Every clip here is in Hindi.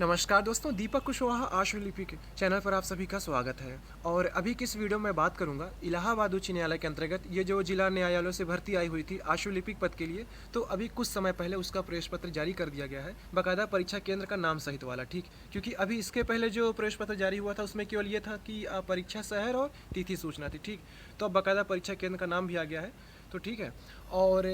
नमस्कार दोस्तों, दीपक कुशवाहा आशुलिपि के चैनल पर आप सभी का स्वागत है। और अभी किस वीडियो में बात करूंगा इलाहाबाद उच्च न्यायालय के अंतर्गत ये जो जिला न्यायालयों से भर्ती आई हुई थी आशुलिपिक पद के लिए, तो अभी कुछ समय पहले उसका प्रवेश पत्र जारी कर दिया गया है, बाकायदा परीक्षा केंद्र का नाम सहित वाला। ठीक, क्योंकि अभी इसके पहले जो प्रवेश पत्र जारी हुआ था उसमें केवल ये था कि परीक्षा शहर और तिथि सूचना थी। ठीक, तो अब बाकायदा परीक्षा केंद्र का नाम भी आ गया है, तो ठीक है। और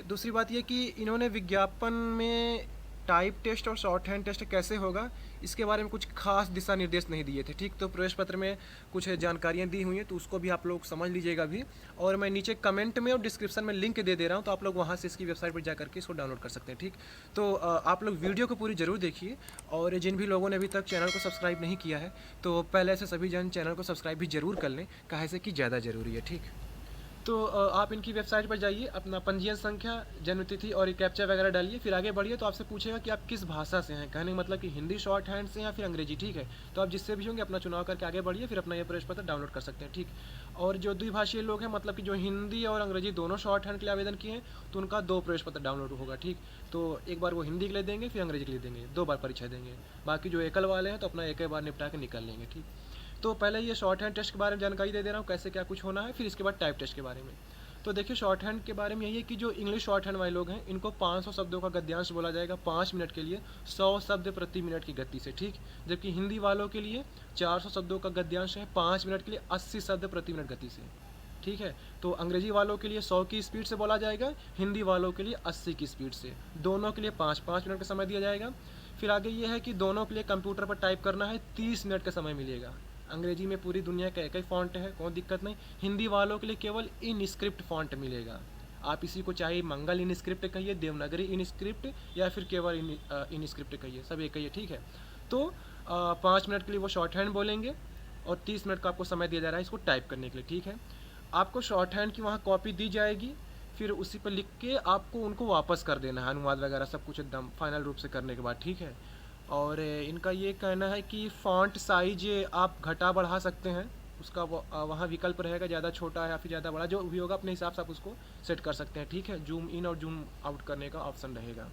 दूसरी बात ये कि इन्होंने विज्ञापन में टाइप टेस्ट और शॉर्ट हैंड टेस्ट कैसे होगा इसके बारे में कुछ खास दिशा निर्देश नहीं दिए थे। ठीक, तो प्रवेश पत्र में कुछ जानकारियाँ दी हुई हैं, तो उसको भी आप लोग समझ लीजिएगा भी। और मैं नीचे कमेंट में और डिस्क्रिप्शन में लिंक दे रहा हूँ, तो आप लोग वहाँ से इसकी वेबसाइट पर जा करके इसको डाउनलोड कर सकते हैं। ठीक, तो आप लोग वीडियो को पूरी ज़रूर देखिए। और जिन भी लोगों ने अभी तक चैनल को सब्सक्राइब नहीं किया है, तो पहले से सभी जन चैनल को सब्सक्राइब भी ज़रूर कर लें, काहे से कि ज़्यादा ज़रूरी है। ठीक, तो आप इनकी वेबसाइट पर जाइए, अपना पंजीयन संख्या, जन्मतिथि और कैप्चा वगैरह डालिए, फिर आगे बढ़िए। तो आपसे पूछेगा कि आप किस भाषा से हैं, कहने का मतलब कि हिंदी शॉर्ट हैंड से या फिर अंग्रेजी। ठीक है, तो आप जिससे भी होंगे अपना चुनाव करके आगे बढ़िए, फिर अपना ये प्रवेश पत्र डाउनलोड कर सकते हैं। ठीक, और जो द्विभाषीय लोग हैं, मतलब कि जो हिंदी और अंग्रेजी दोनों शॉर्ट हैंड के लिए आवेदन किए हैं, तो उनका 2 प्रवेश पत्र डाउनलोड होगा। ठीक, तो एक बार वो हिंदी के लिए देंगे, फिर अंग्रेजी के लिए देंगे, 2 बार परीक्षा देंगे। बाकी जो एकल वाले हैं तो अपना एक बार निपटा के निकल लेंगे। ठीक, तो पहले ये शॉर्ट हैंड टेस्ट के बारे में जानकारी दे रहा हूँ, कैसे क्या कुछ होना है, फिर इसके बाद टाइप टेस्ट के बारे में। तो देखिए, शॉर्ट हैंड के बारे में यही है कि जो इंग्लिश शॉर्ट हैंड वाले लोग हैं, इनको 500 शब्दों का गद्यांश बोला जाएगा 5 मिनट के लिए, 100 शब्द प्रति मिनट की गति से। ठीक, जबकि हिंदी वालों के लिए 400 शब्दों का गद्यांश है 5 मिनट के लिए 80 शब्द प्रति मिनट गति से। ठीक है, तो अंग्रेजी वालों के लिए 100 की स्पीड से बोला जाएगा, हिंदी वालों के लिए 80 की स्पीड से। दोनों के लिए 5-5 मिनट का समय दिया जाएगा। फिर आगे ये है कि दोनों के लिए कंप्यूटर पर टाइप करना है, 30 मिनट का समय मिलेगा। अंग्रेजी में पूरी दुनिया का एक ही फॉन्ट है, कोई दिक्कत नहीं। हिंदी वालों के लिए केवल इन स्क्रिप्ट फॉन्ट मिलेगा। आप इसी को चाहे मंगल इन स्क्रिप्ट कहिए, देवनागरी इन स्क्रिप्ट, या फिर केवल इन स्क्रिप्ट कहिए, सब एक ही है। ठीक है, तो 5 मिनट के लिए वो शॉर्ट हैंड बोलेंगे और 30 मिनट का आपको समय दिया जा रहा है इसको टाइप करने के लिए। ठीक है, आपको शॉर्ट हैंड की वहाँ कॉपी दी जाएगी, फिर उसी पर लिख के आपको उनको वापस कर देना है, अनुवाद वगैरह सब कुछ एकदम फाइनल रूप से करने के बाद। ठीक है, और इनका ये कहना है कि फ़ॉन्ट साइज आप घटा बढ़ा सकते हैं, उसका वहाँ विकल्प रहेगा, ज़्यादा छोटा है या फिर ज़्यादा बड़ा, जो भी होगा अपने हिसाब से आप उसको सेट कर सकते हैं। ठीक है, जूम इन और जूम आउट करने का ऑप्शन रहेगा।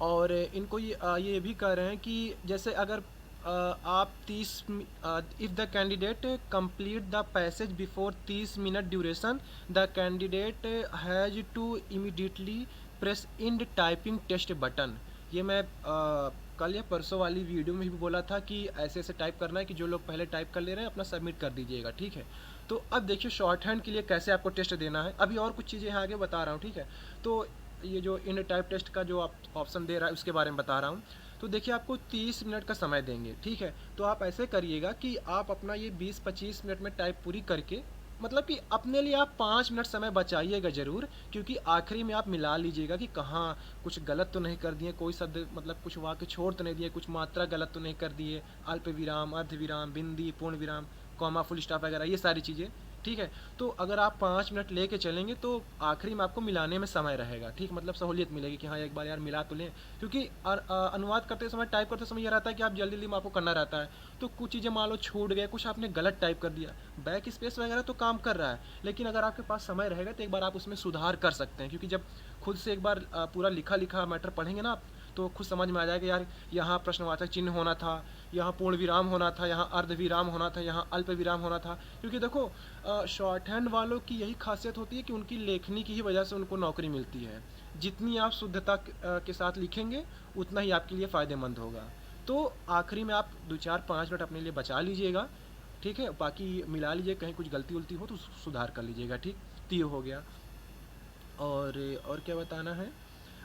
और इनको ये भी कह रहे हैं कि जैसे अगर आप 30 if the candidate complete the passage before 30 minute duration, the candidate has to immediately press end typing test button. ये मैं कल या परसों वाली वीडियो में भी बोला था कि ऐसे ऐसे टाइप करना है कि जो लोग पहले टाइप कर ले रहे हैं अपना सबमिट कर दीजिएगा। ठीक है, तो अब देखिए शॉर्ट हैंड के लिए कैसे आपको टेस्ट देना है, अभी और कुछ चीज़ें यहाँ आगे बता रहा हूँ। ठीक है, तो ये जो इन टाइप टेस्ट का जो आप ऑप्शन दे रहा है उसके बारे में बता रहा हूँ। तो देखिए, आपको 30 मिनट का समय देंगे। ठीक है, तो आप ऐसे करिएगा कि आप अपना ये 20-25 मिनट में टाइप पूरी करके, मतलब कि अपने लिए आप 5 मिनट समय बचाइएगा ज़रूर, क्योंकि आखिरी में आप मिला लीजिएगा कि कहाँ कुछ गलत तो नहीं कर दिए, कोई शब्द मतलब कुछ वाक्य छोड़ तो नहीं दिए, कुछ मात्रा गलत तो नहीं कर दिए, अल्प विराम, अर्ध विराम, बिंदी, पूर्ण विराम, कॉमा, फुल स्टॉप वगैरह, ये सारी चीज़ें। ठीक है, तो अगर आप 5 मिनट लेके चलेंगे तो आखिरी में आपको मिलाने में समय रहेगा। ठीक, मतलब सहूलियत मिलेगी कि हाँ एक बार यार मिला तो लें, क्योंकि अनुवाद करते समय, टाइप करते समय यह रहता है कि आप जल्दी जल्दी में आपको करना रहता है, तो कुछ चीज़ें मान लो छूट गए, कुछ आपने गलत टाइप कर दिया, बैक स्पेस वगैरह तो काम कर रहा है, लेकिन अगर आपके पास समय रहेगा तो एक बार आप उसमें सुधार कर सकते हैं, क्योंकि जब खुद से एक बार पूरा लिखा लिखा मैटर पढ़ेंगे ना आप, तो खुद समझ में आ जाएगा यार यहाँ प्रश्नवाचक चिन्ह होना था, यहाँ पूर्ण विराम होना था, यहाँ अर्ध विराम होना था, यहाँ अल्प विराम होना था। क्योंकि देखो, शॉर्ट हैंड वालों की यही खासियत होती है कि उनकी लेखनी की ही वजह से उनको नौकरी मिलती है। जितनी आप शुद्धता के साथ लिखेंगे उतना ही आपके लिए फ़ायदेमंद होगा। तो आखिरी में आप 2-4-5 मिनट अपने लिए बचा लीजिएगा। ठीक है, बाकी मिला लीजिए, कहीं कुछ गलती उलती हो तो सुधार कर लीजिएगा। ठीक, तो ये हो गया। और क्या बताना है,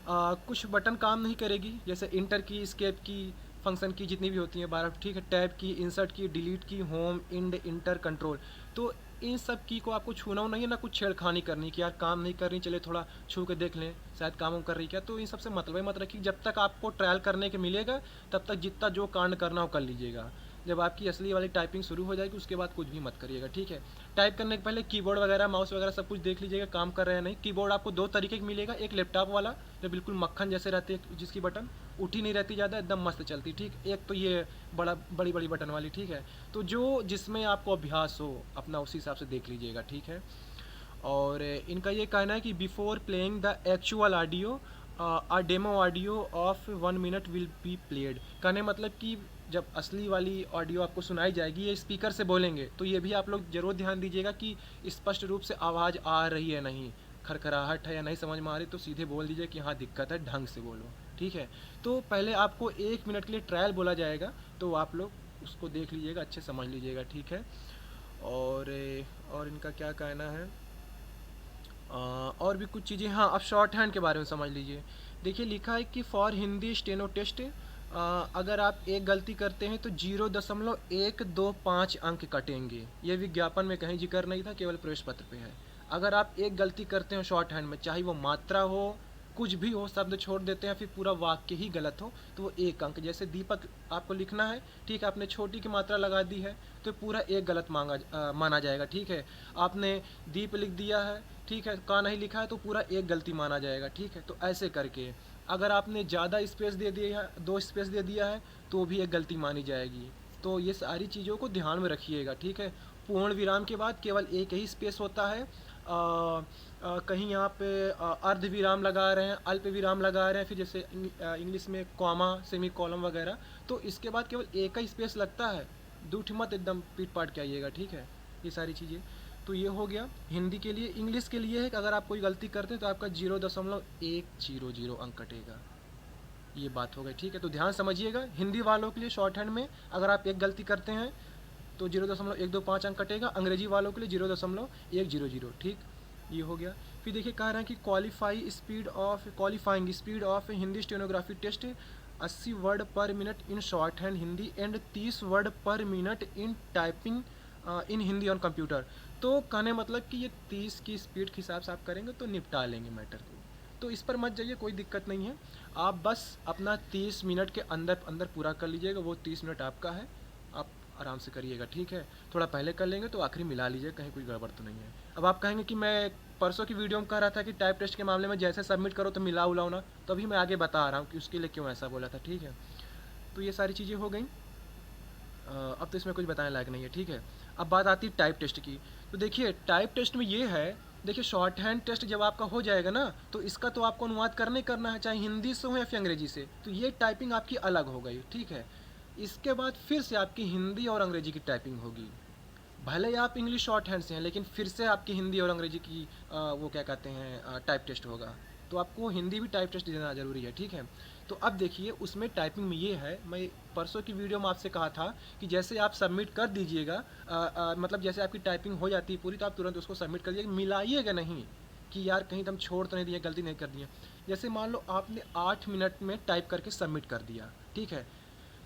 कुछ बटन काम नहीं करेगी, जैसे इंटर की, स्केप की, फंक्शन की, जितनी भी होती हैं 12। ठीक है, टैब की, इंसर्ट की, डिलीट की, होम, इंड, इंटर, कंट्रोल, तो इन सब की को आपको छूना नहीं है, ना कुछ छेड़खानी करनी कि यार काम नहीं कर रही, चले थोड़ा छू के देख लें शायद काम कर रही क्या। तो इन सबसे मतलब ही मत रखिए, जब तक आपको ट्रायल करने के मिलेगा तब तक जितना जो कांड करना हो कर लीजिएगा। जब आपकी असली वाली टाइपिंग शुरू हो जाएगी उसके बाद कुछ भी मत करिएगा। ठीक है, टाइप करने के पहले कीबोर्ड वगैरह, माउस वगैरह सब कुछ देख लीजिएगा काम कर रहे हैं नहीं। कीबोर्ड आपको 2 तरीके का मिलेगा, एक लैपटॉप वाला जो बिल्कुल मक्खन जैसे रहते हैं, जिसकी बटन उठी नहीं रहती ज़्यादा, एकदम मस्त चलती। ठीक, एक तो ये बड़ी बड़ी बटन वाली। ठीक है, तो जो जिसमें आपको अभ्यास हो अपना उसी हिसाब से देख लीजिएगा। ठीक है, और इनका ये कहना है कि before playing the actual audio a demo audio of 1 minute will be played. कहने मतलब कि जब असली वाली ऑडियो आपको सुनाई जाएगी, ये स्पीकर से बोलेंगे, तो ये भी आप लोग ज़रूर ध्यान दीजिएगा कि स्पष्ट रूप से आवाज़ आ रही है नहीं, खरखराहट है या नहीं समझ में आ रही, तो सीधे बोल दीजिए कि हाँ दिक्कत है, ढंग से बोलो। ठीक है, तो पहले आपको 1 मिनट के लिए ट्रायल बोला जाएगा, तो आप लोग उसको देख लीजिएगा, अच्छे समझ लीजिएगा। ठीक है, और इनका क्या कहना है, और भी कुछ चीज़ें। हाँ, अब शॉर्ट हैंड के बारे में समझ लीजिए। देखिए लिखा है कि फॉर हिंदी स्टेनो टेस्ट अगर आप एक गलती करते हैं तो 0.125 अंक कटेंगे। ये विज्ञापन में कहीं जिक्र नहीं था, केवल प्रवेश पत्र पे है। अगर आप एक गलती करते हो शॉर्ट हैंड में, चाहे वो मात्रा हो, कुछ भी हो, शब्द छोड़ देते हैं, फिर पूरा वाक्य ही गलत हो, तो वो 1 अंक। जैसे दीपक आपको लिखना है, ठीक है, आपने छोटी की मात्रा लगा दी है तो पूरा 1 गलत माना जाएगा। ठीक है, आपने दीप लिख दिया है, ठीक है, का नहीं लिखा है तो पूरा 1 गलती माना जाएगा। ठीक है, तो ऐसे करके अगर आपने ज़्यादा स्पेस दे दिया है, 2 स्पेस दे दिया है, तो भी 1 गलती मानी जाएगी। तो ये सारी चीज़ों को ध्यान में रखिएगा। ठीक है, पूर्ण विराम के बाद केवल एक ही स्पेस होता है। कहीं यहाँ पे अर्ध विराम लगा रहे हैं, अल्प विराम लगा रहे हैं, फिर जैसे इंग्लिश में कॉमा, सेमी कॉलम वगैरह, तो इसके बाद केवल एक ही स्पेस लगता है। दूठ मत एकदम पीट पाट के आइएगा। ठीक है, ये सारी चीज़ें तो ये हो गया हिंदी के लिए। इंग्लिश के लिए है कि अगर आप कोई गलती करते हैं तो आपका 0.100 अंक कटेगा। ये बात हो गई। ठीक है, तो ध्यान समझिएगा। हिंदी वालों के लिए शॉर्ट हैंड में अगर आप एक गलती करते हैं तो 0.125 अंक कटेगा। अंग्रेजी वालों के लिए 0.100। ठीक, ये हो गया। फिर देखिए कह रहे हैं कि qualifying speed of Hindi stenography test 80 word per minute in shorthand Hindi and 30 word per minute in typing in Hindi on computer. तो कहने मतलब कि ये 30 की स्पीड के हिसाब से आप करेंगे तो निपटा लेंगे मैटर को। तो इस पर मत जाइए, कोई दिक्कत नहीं है। आप बस अपना 30 मिनट के अंदर अंदर पूरा कर लीजिएगा, वो 30 मिनट आपका है, आप आराम से करिएगा। ठीक है, थोड़ा पहले कर लेंगे तो आखिरी मिला लीजिए, कहीं कोई गड़बड़ तो नहीं है। अब आप कहेंगे कि मैं परसों की वीडियो में कह रहा था कि टाइप टेस्ट के मामले में जैसे सबमिट करो तो मिलाओ उलाओ ना, तो अभी मैं आगे बता रहा हूँ कि उसके लिए क्यों ऐसा बोला था। ठीक है, तो ये सारी चीज़ें हो गई। अब तो इसमें कुछ बताने लायक नहीं है। ठीक है, अब बात आती है टाइप टेस्ट की। तो देखिए टाइप टेस्ट में ये है, देखिए शॉर्ट हैंड टेस्ट जब आपका हो जाएगा ना, तो इसका तो आपको अनुवाद करना ही करना है, चाहे हिंदी से हो या फिर अंग्रेजी से। तो ये टाइपिंग आपकी अलग हो गई। ठीक है, इसके बाद फिर से आपकी हिंदी और अंग्रेजी की टाइपिंग होगी। भले ही आप इंग्लिश शॉर्ट हैंड से हैं, लेकिन फिर से आपकी हिंदी और अंग्रेजी की वो क्या कहते हैं टाइप टेस्ट होगा। तो आपको हिंदी भी टाइप टेस्ट देना ज़रूरी है। ठीक है, तो अब देखिए उसमें टाइपिंग में ये है, मैं परसों की वीडियो में आपसे कहा था कि जैसे आप सबमिट कर दीजिएगा, मतलब जैसे आपकी टाइपिंग हो जाती है पूरी, तो आप तुरंत उसको सबमिट कर दीजिएगा, मिलाइएगा नहीं कि यार कहीं तो हम छोड़ तो नहीं दिए, गलती नहीं कर दिए। जैसे मान लो आपने 8 मिनट में टाइप करके सबमिट कर दिया। ठीक है,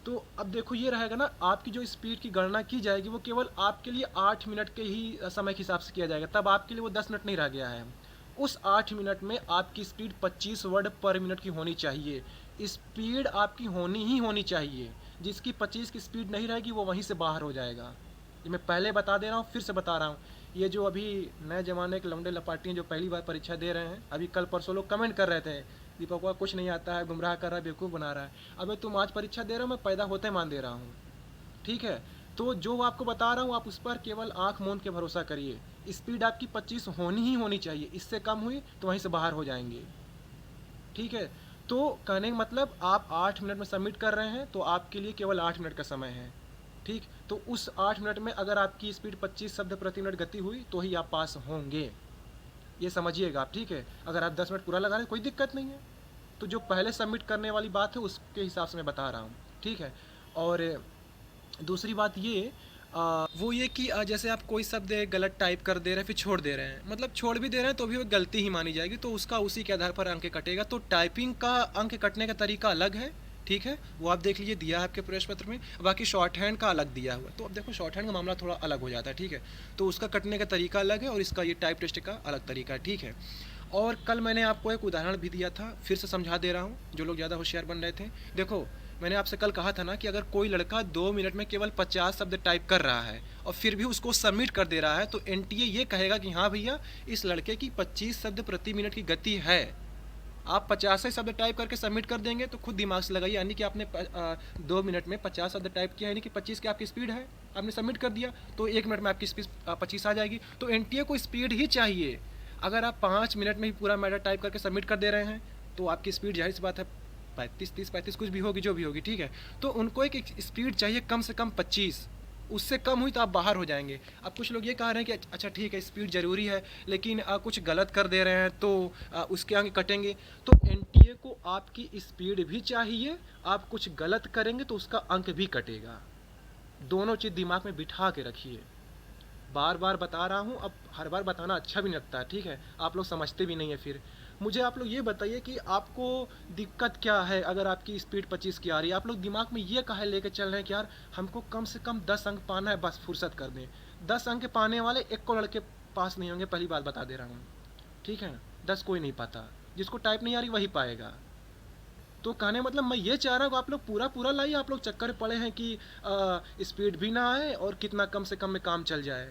तो अब देखो ये रहेगा ना, आपकी जो स्पीड की गणना की जाएगी वो केवल आपके लिए 8 मिनट के ही समय के हिसाब से किया जाएगा, तब आपके लिए वो 10 मिनट नहीं रह गया है। उस 8 मिनट में आपकी स्पीड 25 वर्ड पर मिनट की होनी चाहिए। स्पीड आपकी होनी ही होनी चाहिए। जिसकी 25 की स्पीड नहीं रहेगी वो वहीं से बाहर हो जाएगा। ये मैं पहले बता दे रहा हूँ, फिर से बता रहा हूँ। ये जो अभी नए ज़माने के लौंडे लपाटियाँ जो पहली बार परीक्षा दे रहे हैं, अभी कल परसों लोग कमेंट कर रहे थे दीपक को कुछ नहीं आता है, गुमराह कर रहा है, बेवकूफ़ बना रहा है। अबे तुम आज परीक्षा दे रहे हो, मैं पैदा होते मान दे रहा हूँ। ठीक है, तो जो आपको बता रहा हूँ आप उस पर केवल आंख मूंद के भरोसा करिए। स्पीड आपकी 25 होनी ही होनी चाहिए, इससे कम हुई तो वहीं से बाहर हो जाएंगे। ठीक है, तो कहने का मतलब आप 8 मिनट में सबमिट कर रहे हैं तो आपके लिए केवल 8 मिनट का समय है। ठीक, तो उस 8 मिनट में अगर आपकी स्पीड 25 शब्द प्रति मिनट गति हुई तो ही आप पास होंगे, ये समझिएगा आप। ठीक है, अगर आप 10 मिनट पूरा लगा रहे हैं कोई दिक्कत नहीं है। तो जो पहले सबमिट करने वाली बात है उसके हिसाब से मैं बता रहा हूँ। ठीक है, और दूसरी बात ये वो ये कि जैसे आप कोई शब्द गलत टाइप कर दे रहे हैं फिर छोड़ दे रहे हैं, मतलब छोड़ भी दे रहे हैं तो भी वो गलती ही मानी जाएगी, तो उसका उसी के आधार पर अंक कटेगा। तो टाइपिंग का अंक कटने का तरीका अलग है। ठीक है, वो आप देख लीजिए, दिया है आपके प्रवेश पत्र में। बाकी शॉर्ट हैंड का अलग दिया हुआ है, तो अब देखो शॉर्ट हैंड का मामला थोड़ा अलग हो जाता है। ठीक है, तो उसका कटने का तरीका अलग है और इसका ये टाइप टेस्ट का अलग तरीका है। ठीक है, और कल मैंने आपको एक उदाहरण भी दिया था, फिर से समझा दे रहा हूँ जो लोग ज़्यादा होशियार बन रहे थे। देखो मैंने आपसे कल कहा था ना कि अगर कोई लड़का 2 मिनट में केवल 50 शब्द टाइप कर रहा है और फिर भी उसको सबमिट कर दे रहा है, तो एनटीए ये कहेगा कि हाँ भैया इस लड़के की 25 शब्द प्रति मिनट की गति है। आप 50 शब्द टाइप करके सबमिट कर देंगे तो खुद दिमाग से लगाइए, यानी कि आपने 2 मिनट में 50 शब्द टाइप किया, यानी कि 25 की आपकी स्पीड है। आपने सबमिट कर दिया तो 1 मिनट में आपकी स्पीड 25 आ जाएगी। तो एनटीए को स्पीड ही चाहिए। अगर आप 5 मिनट में ही पूरा मैटर टाइप करके सबमिट कर दे रहे हैं तो आपकी स्पीड जाहिर सी बात है 35 कुछ भी होगी, जो भी होगी, ठीक है। तो उनको एक स्पीड चाहिए कम से कम 25, उससे कम हुई तो आप बाहर हो जाएंगे। अब कुछ लोग ये कह रहे हैं कि अच्छा ठीक है स्पीड ज़रूरी है, लेकिन कुछ गलत कर दे रहे हैं तो उसके आगे कटेंगे। तो एनटीए को आपकी स्पीड भी चाहिए, आप कुछ गलत करेंगे तो उसका अंक भी कटेगा। दोनों चीज़ दिमाग में बिठा के रखिए। बार बार बता रहा हूँ, अब हर बार बताना अच्छा भी नहीं लगता है, ठीक है। आप लोग समझते भी नहीं है। फिर मुझे आप लोग ये बताइए कि आपको दिक्कत क्या है अगर आपकी स्पीड 25 की आ रही है। आप लोग दिमाग में ये काहे लेके चल रहे हैं कि यार हमको कम से कम 10 अंक पाना है, बस फुर्सत कर दें। 10 अंक पाने वाले एक को लड़के पास नहीं होंगे, पहली बात बता दे रहा हूँ, ठीक है। 10 कोई नहीं पाता, जिसको टाइप नहीं आ रही वही पाएगा। तो कहने मतलब मैं ये चाह रहा हूँ आप लोग पूरा पूरा लाइए। आप लोग चक्कर पड़े हैं कि स्पीड भी ना आए और कितना कम से कम में काम चल जाए।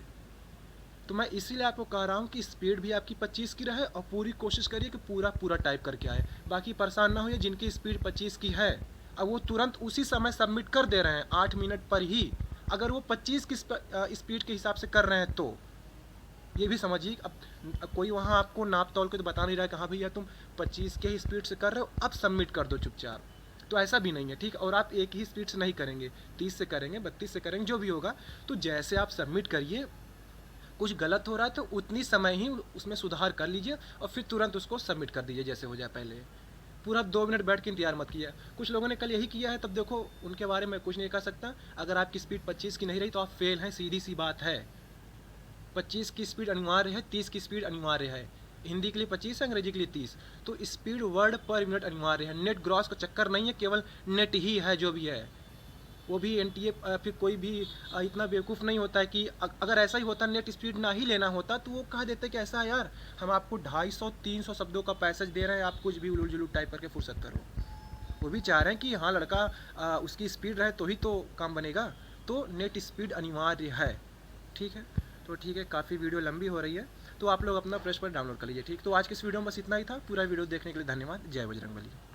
तो मैं इसीलिए आपको कह रहा हूँ कि स्पीड भी आपकी 25 की रहे और पूरी कोशिश करिए कि पूरा पूरा टाइप करके आए। बाकी परेशान ना होइए जिनकी स्पीड 25 की है, अब वो तुरंत उसी समय सबमिट कर दे रहे हैं 8 मिनट पर ही। अगर वो 25 की स्पीड के हिसाब से कर रहे हैं तो ये भी समझिए। अब कोई वहाँ आपको नाप तोल के तो बता नहीं रहा है कि हाँ भैया तुम 25 के ही स्पीड से कर रहे हो, अब सबमिट कर दो चुपचाप। तो ऐसा भी नहीं है, ठीक। और आप एक ही स्पीड से नहीं करेंगे, 30 से करेंगे, 32 से करेंगे, जो भी होगा। तो जैसे आप सबमिट करिए, कुछ गलत हो रहा है तो उतनी समय ही उसमें सुधार कर लीजिए और फिर तुरंत उसको सबमिट कर दीजिए जैसे हो जाए। पहले पूरा 2 मिनट बैठ के इंतजार मत किया। कुछ लोगों ने कल यही किया है, तब देखो उनके बारे में कुछ नहीं कह सकता। अगर आपकी स्पीड 25 की नहीं रही तो आप फेल हैं, सीधी सी बात है। 25 की स्पीड अनिवार्य है, 30 की स्पीड अनिवार्य है। हिंदी के लिए 25 है, अंग्रेजी के लिए 30। तो स्पीड वर्ड पर मिनट अनिवार्य है। नेट ग्रॉस का चक्कर नहीं है, केवल नेट ही है जो भी है। वो भी एनटीए फिर कोई भी इतना बेवकूफ़ नहीं होता है कि अगर ऐसा ही होता नेट स्पीड ना ही लेना होता तो वो कह देते कि ऐसा है यार हम आपको 250-300 शब्दों का पैसेज दे रहे हैं, आप कुछ भी उलूल जुलूल टाइप करके फुर्सत करो। वो भी चाह रहे हैं कि हाँ लड़का उसकी स्पीड रहे तो ही तो काम बनेगा। तो नेट स्पीड अनिवार्य है, ठीक है। तो ठीक है, काफ़ी वीडियो लंबी हो रही है तो आप लोग अपना प्रेस पर डाउनलोड कर लीजिए, ठीक। तो आज की इस वीडियो में बस इतना ही था। पूरा वीडियो देखने के लिए धन्यवाद। जय बजरंगबली।